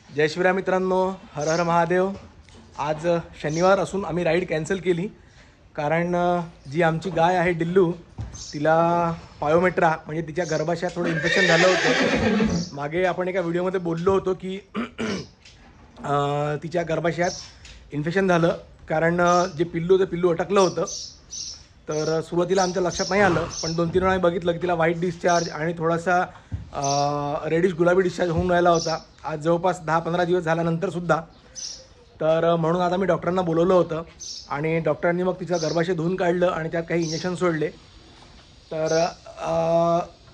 जय शिवराय मित्रांनो, हर हर महादेव। आज शनिवार असून आम्ही राईड कॅन्सल केली कारण जी आमची गाय आहे डिल्लू, तिला पायोमेट्रा म्हणजे तिच्या गर्भाशयात थोडं इन्फेक्शन झालं होतं। मागे आपण एका व्हिडिओमध्ये बोललो होतो की तिच्या गर्भाशयात इन्फेक्शन झालं कारण जे पिल्लू होतं पिल्लू अटकलं होतं। तर सुरुवातीला आमच्या लक्षात नाही आलं, पण 2-3 वेळा बघितलं की तिला व्हाईट डिस्चार्ज आणि थोडासा रेडिश गुलाबी डिस्चार्ज होऊन राहिला होता। आज जवळपास 10-15 दिवस झाल्यानंतर सुद्धा तर म्हणून आता मी डॉक्टरांना बोलवलं होतं आणि डॉक्टरांनी मग तिचं गर्भाशय धुवून काढलं आणि त्यात काही इंजेक्शन सोडले। तर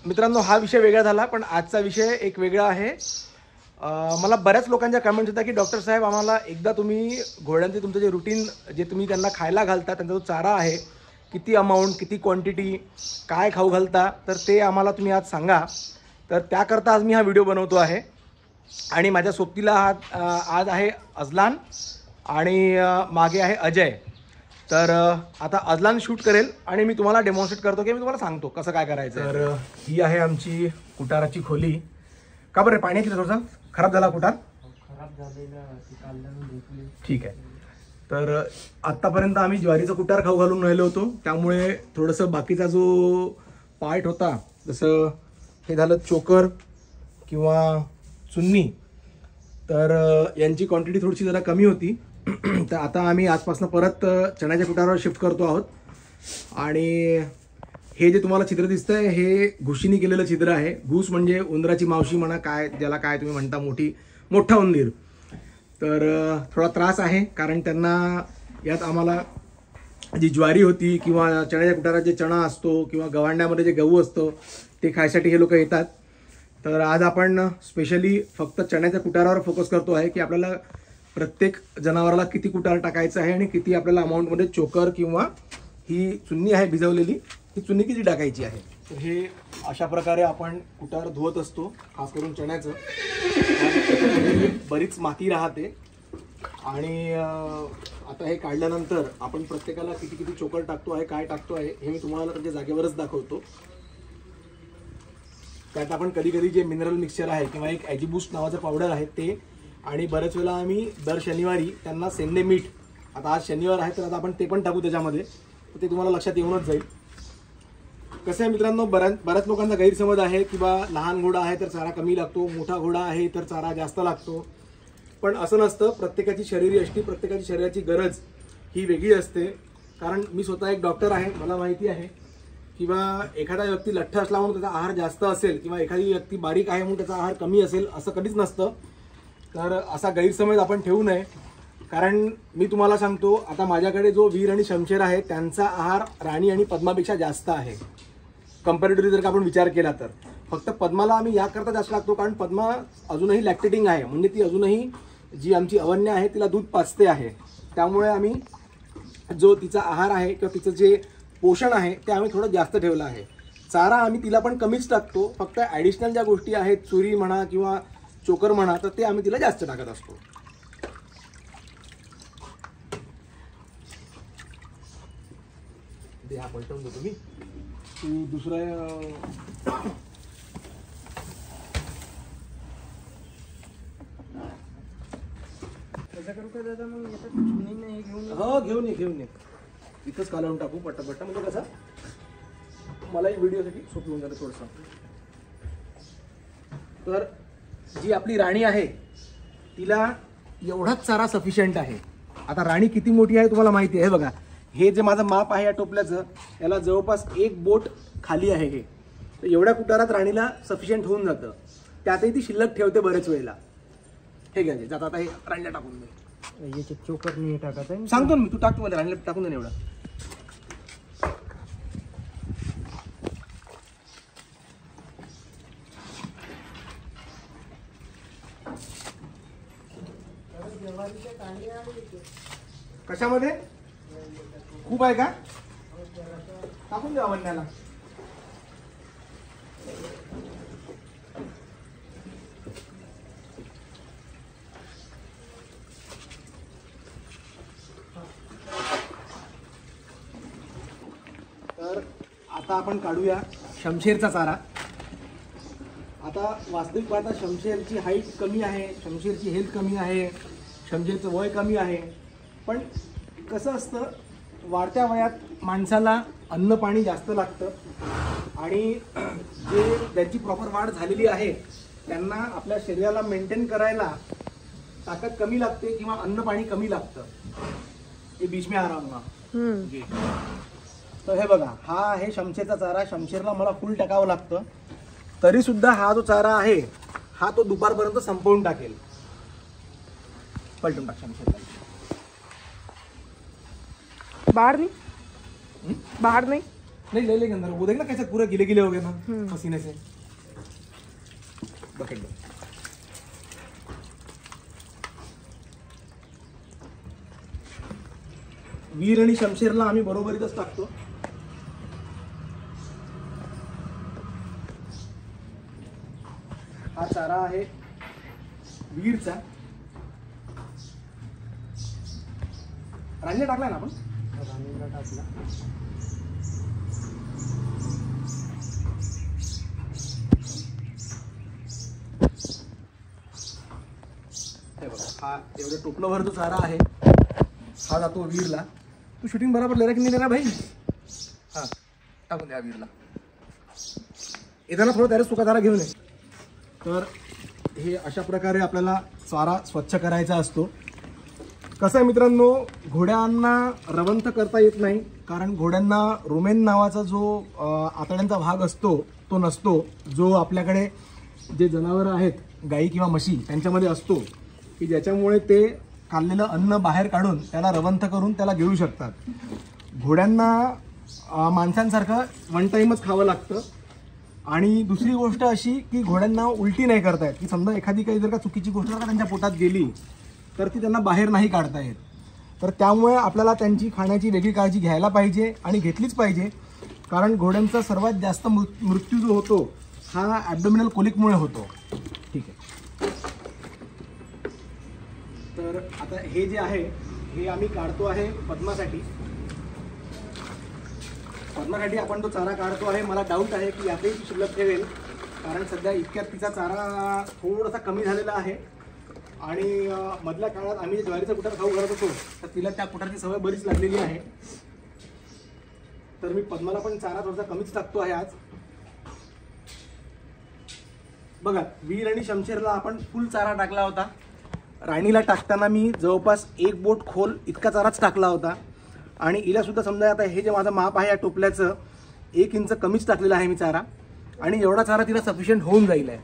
मित्रांनो, हा विषय वेगळा झाला, पण आजचा विषय एक वेगळा आहे। मला बऱ्याच लोकांच्या कमेंट्स होत्या की डॉक्टर साहेब, आम्हाला एकदा तुम्ही घोड्यांचे तुमचं जे रुटीन जे तुम्ही त्यांना खायला घालता, त्यांचा जो चारा आहे, किती अमाऊंट, किती क्वांटिटी, काय खाऊ घालता, तर ते आम्हाला तुम्ही आज सांगा। तर त्याकरता आज मी हा व्हिडिओ बनवतो आहे आणि माझ्या सोबतीला आज आहे अजलान आणि मागे आहे अजय। तर आता अजलान शूट करेल आणि मी तुम्हाला डेमॉन्स्ट्रेट करतो की मी तुम्हाला सांगतो कसं काय करायचं। तर ही आहे आमची कुटाराची खोली। का बरं पाणी किती थोडंसं खराब झाला कुटार? खराब झालेला, ठीक आहे। तर आत्तापर्यंत आम्ही ज्वारीचा कुटार खाऊ घालून राहिलो होतो, त्यामुळे थोडंसं बाकीचा जो पार्ट होता, जसं हे झालं चोकर किंवा चुन्नी, तर यांची क्वांटिटी थोडीशी जरा कमी होती। तर आता आम्ही आजपासून परत चण्याच्या कुटारावर शिफ्ट करतो आहोत। आणि हे जे तुम्हाला चित्र दिसतंय हे घुशीनी केलेलं चित्र आहे। घुस म्हणजे उंदराची मावशी म्हणा, काय ज्याला काय तुम्ही म्हणता, मोठा उंदीर। तर थोडा त्रास आहे कारण त्यांना यात आम्हाला जी ज्वारी होती किंवा चण्याच्या कुटारात जे चणा असतो किंवा गव्हांड्यामध्ये जे गहू असतो ते खायसाठी हे लोक येतात। तर आज आपण स्पेशली फक्त चण्याच्या कुटारावर फोकस करतो आहे की आपल्याला प्रत्येक जनावराला किती कुटार टाकायचं आहे आणि किती आपल्याला अमाऊंटमध्ये चोकर किंवा ही चुन्नी आहे भिजवलेली, ही चुन्नी किती टाकायची आहे। तर हे अशा प्रकारे आपण कुटार धुवत असतो, खास करून चण्याचं। बरीच माती राहते आणि आता हे काढल्यानंतर आपण प्रत्येकाला किती किती चोकर टाकतो आहे, काय टाकतो आहे, हे मी तुम्हाला त्याच्या जागेवरच दाखवतो। त्यात आपण कधी कधी जे मिनरल मिक्सचर आहे किंवा एक ॲजीबूस्ट नावाचं पावडर आहे ते, आणि बरेच वेळा आम्ही दर शनिवारी त्यांना सेंदे मीठ, आता आज शनिवार आहे तर आता आपण ते पण टाकू त्याच्यामध्ये, तर ते तुम्हाला लक्षात येऊनच जाईल। कसं आहे मित्रांनो, बऱ्याच लोकांचा गैरसमज आहे की बा लहान घोडा आहे तर चारा कमी लागतो, मोठा घोडा आहे तर चारा जास्त लागतो, पण असं नसतं। प्रत्येकाची शरीरयष्टी, प्रत्येकाची शरीराची गरज ही वेगळी असते। कारण मी स्वतः एक डॉक्टर आहे, मला माहिती आहे किंवा एखादा व्यक्ती लठ्ठ असला म्हणून त्याचा आहार जास्त असेल किंवा एखादी व्यक्ती बारीक आहे म्हणून त्याचा आहार कमी असेल, असं कधीच नसतं। तर असा गैरसमज आपण ठेवू नये, कारण मी तुम्हाला सांगतो, आता माझ्याकडे जो वीर आणि शमशेर आहे त्यांचा आहार राणी आणि पद्मापेक्षा जास्त आहे कंपॅरेटिव्हली जर का आपण विचार केला तर। फक्त पद्माला आम्ही याकरता जास्त लागतो कारण पद्मा अजूनही लॅक्टेटिंग आहे, म्हणजे ती अजूनही जी आमची अवन्य आहे तिला दूध पाजते आहे, त्यामुळे आम्ही जो तिचा आहार आहे किंवा तिचं जे पोषण आहे ते आम्ही थोडं जास्त ठेवलं आहे। चारा आम्ही तिला पण कमीच टाकतो, फक्त ॲडिशनल ज्या गोष्टी आहेत, चुरी म्हणा किंवा चोकर म्हणा, तर ते आम्ही तिला जास्त टाकत असतो। ते हा पलटवून देतो मी, तू दुसरा करू का दादा? मग नाही घेऊन हो, घेऊन ये इथंच कालवून टाकू पट्टा, म्हणजे कसं मला एक व्हिडिओसाठी सोपी होऊन जातं थोडंसं। तर जी आपली राणी आहे तिला एवढाच चारा सफिशियंट आहे। आता राणी किती मोठी आहे तुम्हाला माहिती आहे, बघा हे जे माझं माप आहे या टोपल्याचं, याला जवळपास 1 बोट खाली आहे हे। तर एवढ्या कुटारात राणीला सफिशियंट होऊन जातं, त्यातही ती शिल्लक ठेवते बरेच वेळेला। हे घ्यायचे जातात, आता हे राणीला टाकून दे। याचे चोकर नाही टाकत आहे, सांगतो ना मी, तू टाकतो मला, राणीला टाकून दे ना एवढं। कशामध्ये खूप आहे का? टाकून द्या वन्याला। तर आता आपण काढूया शमशेरचा चारा। आता आता वास्तविक पाहता शमशेरची हाईट कमी आहे, शमशेरची हेल्थ कमी आहे, शमशेरचं वय कमी आहे. पण कसं असतं, वाढत्या वयात माणसाला अन्न पाणी जास्त लागतं आणि जे ज्यांची प्रॉपर वाढ झालेली आहे त्यांना आपल्या शरीराला मेंटेन करायला ताकद कमी लागते किंवा अन्न पाणी कमी लागतं. हे बीच में आ रहा हूं जी. तर हे बघा, हा आहे शमशेरचा चारा. शमशेरला मला फुल टाकावं लागतं, तरी सुद्धा हा जो चारा आहे हा तो दुपारपर्यंत संपवून टाकेल. पलटून टाक शमशेरला. बाहर नहीं, बाहर नहीं, नहीं ले लेंगे अंदर. वो देख ना कैसे पूरे गिले गिले हो गए ना पसीने से. Bucket low. वीर आणि शमशेरला आम्ही बरोबरीतच टाकतो. हा चारा आहे वीरचा. रांजणा टाकला ना आपण. राणीला टाकला. हे बघा, हा एवढं टोपलंभर जो चारा आहे हा जातो वीरला. तू शूटिंग बराबर ले रहा की नाही ले रहा भाई. हां, टाकून द्या वीरला. येताना थोडं त्याला सुका चारा घेऊन ये. तर हे अशा प्रकारे आपल्याला चारा स्वच्छ करायचा असतो. कसं आहे मित्रांनो, घोड्यांना रवंथ करता येत नाही, कारण घोड्यांना रुमेन नावाचा जो आतड्यांचा भाग असतो तो नसतो, जो आपल्याकडे जे जनावरं आहेत गाई किंवा म्हशी त्यांच्यामध्ये असतो, की ज्याच्यामुळे ते खाल्लेलं अन्न बाहेर काढून त्याला रवंथ करून त्याला गिळू शकतात. घोड्यांना माणसांसारखं वन टाईमच खावं लागतं. आणि दुसरी गोष्ट अशी की घोड्यांना उलटी नाही करता येत, की समजा एखादी काही जर का चुकीची गोष्ट जर का त्यांच्या पोटात गेली तर ती त्यांना बाहेर नाही काढता येत. तर त्यामुळे आपल्याला त्यांची खाण्याची वेगळी काळजी घ्यायला पाहिजे आणि घेतलीच पाहिजे, कारण घोड्यांचा सर्वात जास्त मृत्यू जो होतो हा ॲब्डोमिनल कोलिकमुळे होतो. ठीक आहे. तर आता हे जे आहे हे आम्ही काढतो आहे पद्मासाठी. पद्मासाठी आपण तो चारा काढतो आहे. मला डाऊट आहे की यातही ती शिल्लक ठेवेल, कारण सध्या इतक्यात तिचा चारा थोडासा कमी झालेला आहे. आणि मधल्या काळात आम्ही जे ज्वारीचा कुटार खाऊ घालत होतो तर तिला त्या कुटारची सवय बरीच लागलेली आहे. तर मी पद्माला पण चारा थोडासा कमीच टाकतो आहे आज. बघा, वीर आणि शमशेरला आपण फुल चारा टाकला होता. राणीला टाकताना मी जवळपास 1 बोट खोल इतका चाराच टाकला होता. आणि हिला सुद्धा समजा आता हे जे माझं माप आहे या टोपल्याचं 1 इंच कमीच टाकलेलं आहे मी चारा. आणि एवढा चारा तिला सफिशियंट होऊन जाईल आहे.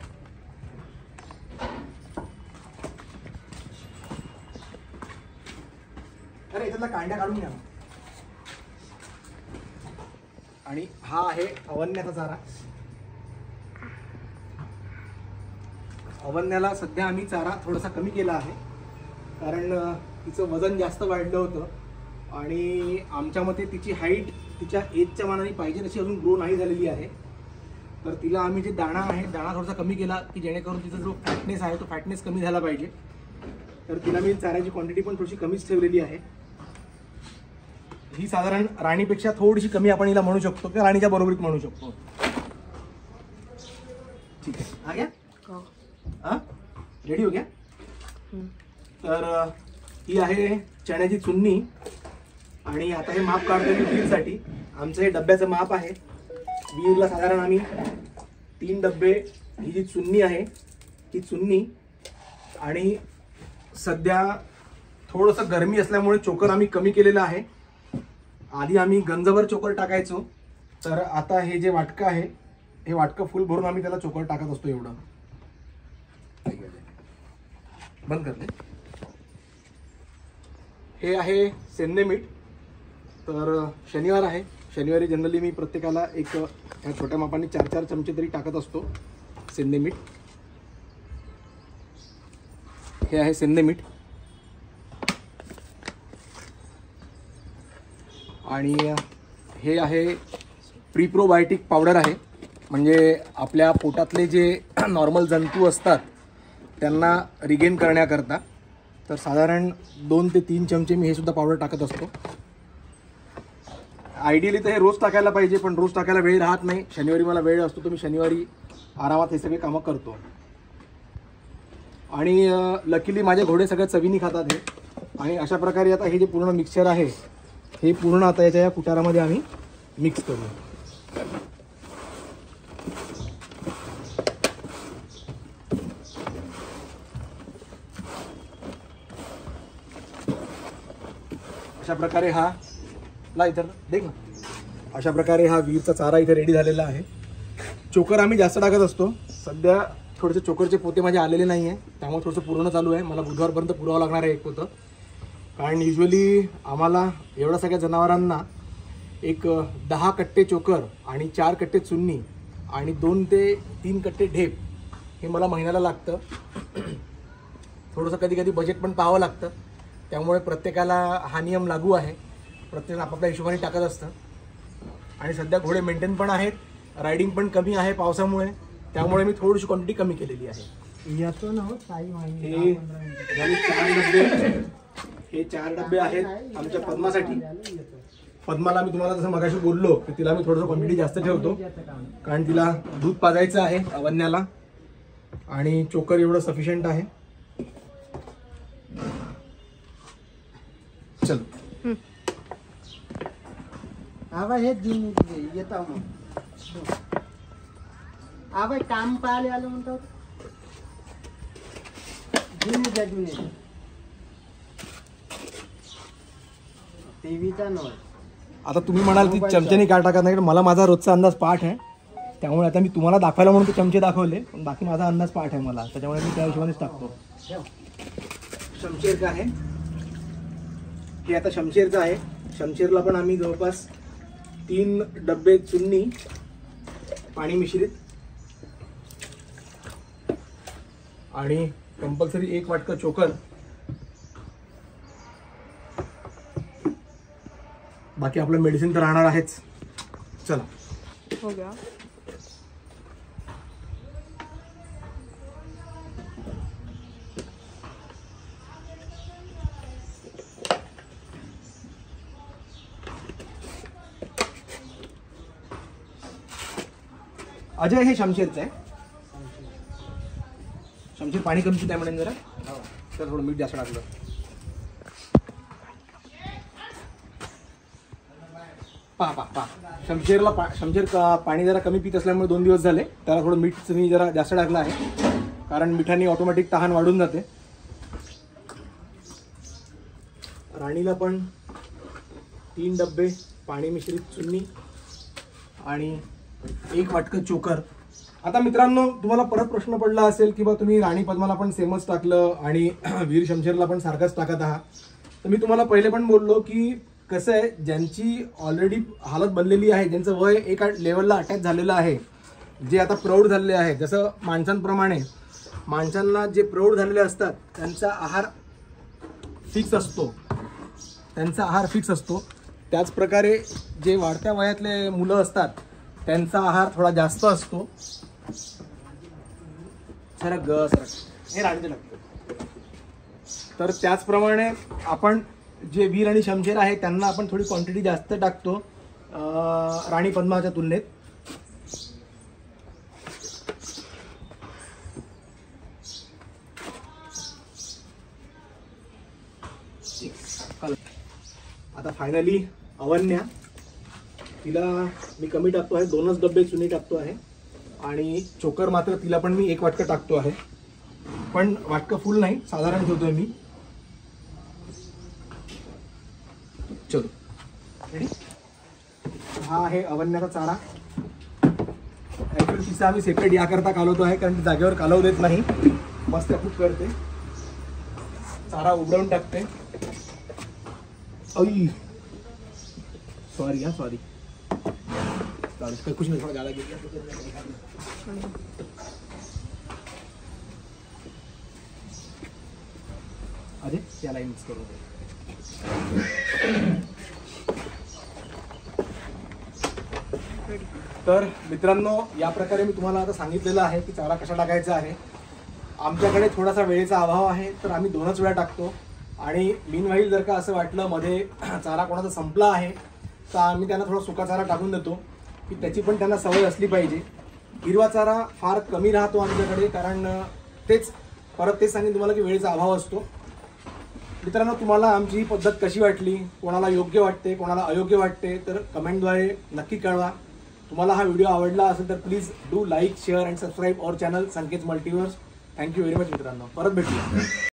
अरे याच्यातला कांड्या काढून घ्या. आणि हा आहे अवन्याचा चारा. अवन्याला सध्या आम्ही चारा थोडासा कमी केला आहे, कारण तिचं वजन जास्त वाढलं होतं आणि आमच्या मते तिची हाईट तिच्या एजच्या मानाने पाहिजे तशी अजून ग्रो नाही झालेली आहे. तर तिला आम्ही जे दाणा आहे दाणा थोडासा कमी केला, की जेणेकरून तिचा जो फॅटनेस आहे तो फॅटनेस कमी झाला पाहिजे. तर तिला मी चाऱ्याची क्वांटिटी पण थोडीशी कमीच ठेवलेली आहे. ही साधारण राणीपेक्षा थोडीशी कमी आपण हिला म्हणू शकतो किंवा राणीच्या बरोबरीत म्हणू शकतो. ठीक आहे. हा घ्या. हां, रेडी हो गया. तर ही आहे चण्याची चुन्नी. आणि आता हे माप काढतो मी वीरसाठी. आमचं हे डब्याचं माप आहे. वीरला साधारण आम्ही 3 डब्बे ही जी चुन्नी आहे ही चुन्नी. आणि सध्या थोडंसं गरमी असल्यामुळे चोकर आम्ही कमी केलेलं आहे. आधी आम्ही गंजभर चोकर टाकायचो, तर आता हे जे वाटकं आहे हे वाटकं फुल भरून आम्ही त्याला चोकर टाकत असतो. एवढं बंद करते. हे आहे सेंदे मीठ. तर शनिवार आहे, शनिवारी जनरली मी प्रत्येकाला एक ह्या छोट्या मापाने 4-4 चमचे तरी टाकत असतो सेंदे मीठ. हे आहे सेंदे मीठ. आणि हे आहे प्रीप्रोबायोटिक पावडर आहे, म्हणजे आपल्या पोटातले जे नॉर्मल जंतू असतात त्यांना रिगेन करण्याकरता. तर साधारण 2 ते 3 चमचे मी हे सुद्धा पावडर टाकत असतो. आयडियली तर हे रोज टाकायला पाहिजे, पण रोज टाकायला वेळ राहत नाही. शनिवारी मला वेळ असतो तर मी शनिवारी आरामात हे सगळे कामं करतो. आणि लकीली माझे घोडे सगळ्या चवीने खातात हे. आणि अशा प्रकारे आता हे जे पूर्ण मिक्सचर आहे हे पूर्ण आता याच्या या कुटारामध्ये आम्ही मिक्स करू. अशा प्रकारे हा ला इतर देख ना. अशा प्रकारे हा वीरचा चारा इथे रेडी झालेला आहे. चोकर आम्ही जास्त टाकत असतो. सध्या थोडेसे चोकरचे पोते माझे आलेले नाही आहे, त्यामुळे थोडंसं पूर्ण चालू आहे. मला बुधवारपर्यंत पुरावं लागणार आहे एक पोतं. कारण युजली आम्हाला एवढ्या सगळ्या जनावरांना एक 10 कट्टे चोकर आणि 4 कट्टे चुन्नी आणि 2 ते 3 कट्टे ढेप हे मला महिन्याला लागतं. थोडंसं कधी कधी बजेट पण पाहावं लागतं. त्यामुळे प्रत्येकाला हा नियम लागू आहे. प्रत्येकाला आपापल्या हिशोबाने टाकत असतं. आणि सध्या घोडे मेंटेन पण आहेत, रायडिंग पण कमी आहे पावसामुळे, त्यामुळे मी थोडीशी क्वांटिटी कमी केलेली आहे. येतो ना हो ताई माहिती. हे झाले 4 डबे. हे 4 डबे आहेत आमच्या पद्मासाठी. पद्माला मी तुम्हाला जसं मगाशी बोललो की तिला मी थोडंसं क्वांटिटी जास्त ठेवतो, कारण तिला दूध पाजायचं आहे अवन्याला आणि चोकर एवढं सफिशियंट आहे. चल आवा हे दिन येता मग आवा काम पाहायला आलं म्हणतात जुने टीव्हीचा नॉय. आता तुम्ही म्हणाल ती चमच्याने काय टाकत नाही, मला माझा रोजचा अंदाज पाठ आहे. त्यामुळे आता मी तुम्हाला दाखवायला म्हणून ते चमचे दाखवले, पण बाकी माझा अंदाज पाठ आहे मला, त्याच्यामुळे मी त्या हिशोबानेच टाकतो. शमशेर का आहे हे, आता शमशेरचं आहे. शमशेरला पण आम्ही जवळपास 3 डब्बे चुन्नी पाणी मिश्रित आणि कंपल्सरी 1 वाटका चोकर. बाकी आपलं मेडिसिन तर राहणार आहेच. चला हो गया. अजय हे शमशेरचं आहे. शमशेर पाणी कमी आहे म्हणेन जरा, तर थोडं मीठ जास्त टाकलं. पा शमशेरला शमशेर पाणी जरा कमी पित असल्यामुळे 2 दिवस झाले त्याला थोडं मीठ मी जरा जास्त टाकलं आहे, कारण मिठाने ऑटोमॅटिक तहान वाढून जाते. राणीला पण 3 डब्बे पाणी मिश्रित चुन्नी आणि 1 वाटकं चोकर. आता मित्रांनो, तुम्हाला परत प्रश्न पडला असेल की बा तुम्ही राणी पद्माला पण सेमच टाकलं आणि वीर शमशेरला पण सारखंच टाकत आहात. तर मी तुम्हाला पहिले पण बोललो की कसं आहे, ज्यांची ऑलरेडी हालत बनलेली आहे, ज्यांचं वय एका लेवलला अटॅच झालेलं आहे, जे आता प्रौढ झालेले आहे, जसं माणसांप्रमाणे माणसांना जे प्रौढ झालेले असतात त्यांचा आहार फिक्स असतो. त्याच प्रकारे जे वाढत्या वयातले मुलं असतात त्यांचा आहार थोडा जास्त असतो. हे राणीचं लागतं. तर त्याचप्रमाणे आपण जे वीर आणि शमशेर आहे त्यांना आपण थोडी क्वांटिटी जास्त टाकतो राणी पद्माच्या तुलनेत. आता फायनली अवन्या, तिला मी कमी टाकतो आहे, 2च डब्बे चुनी टाकतो आहे आणि चोकर मात्र तिला पण मी 1 वाटकं टाकतो आहे, पण वाटकं फुल नाही, साधारण ठेवतोय मी. चलो रेडी. हा आहे अवन्याचा चारा. ॲक्च्युअली तिचा आम्ही सेपरेट याकरता कालवतो आहे, कारण ती जागेवर कालवू देत नाही, मस्त खूप करते, चारा उघडवून टाकते. सॉरी कुछ नहीं, थोड़ा ज़्यादा गिर गया. अरे याला मिक्स करू. तर मित्रांनो, या प्रकारे मी तुम्हाला आता सांगितलेलं आहे की चारा कसा टाकायचा आहे. आमच्याकडे थोडासा वेळेचा अभाव आहे, तर आम्ही 2च वेळा टाकतो. आणि मीनवाईल जर का असं वाटलं मध्ये चारा कोणाचा संपला आहे, तर आम्ही त्यांना थोडा सुका चारा टाकून देतो, की त्याची पण त्यांना सवय असली पाहिजे. हिरवा चारा फार कमी राहतो आमच्याकडे, कारण तेच सांगेन तुम्हाला की वेळेचा अभाव असतो. मित्रांनो, तुम्हाला आमची ही पद्धत कशी वाटली, कोणाला योग्य वाटते कोणाला अयोग्य वाटते तर कमेंटद्वारे नक्की कळवा. तुम्हाला हा व्हिडिओ आवडला असेल तर please do like share and subscribe our channel Sanket multiverse. Thank you very much मित्रांनो, परत भेटूया.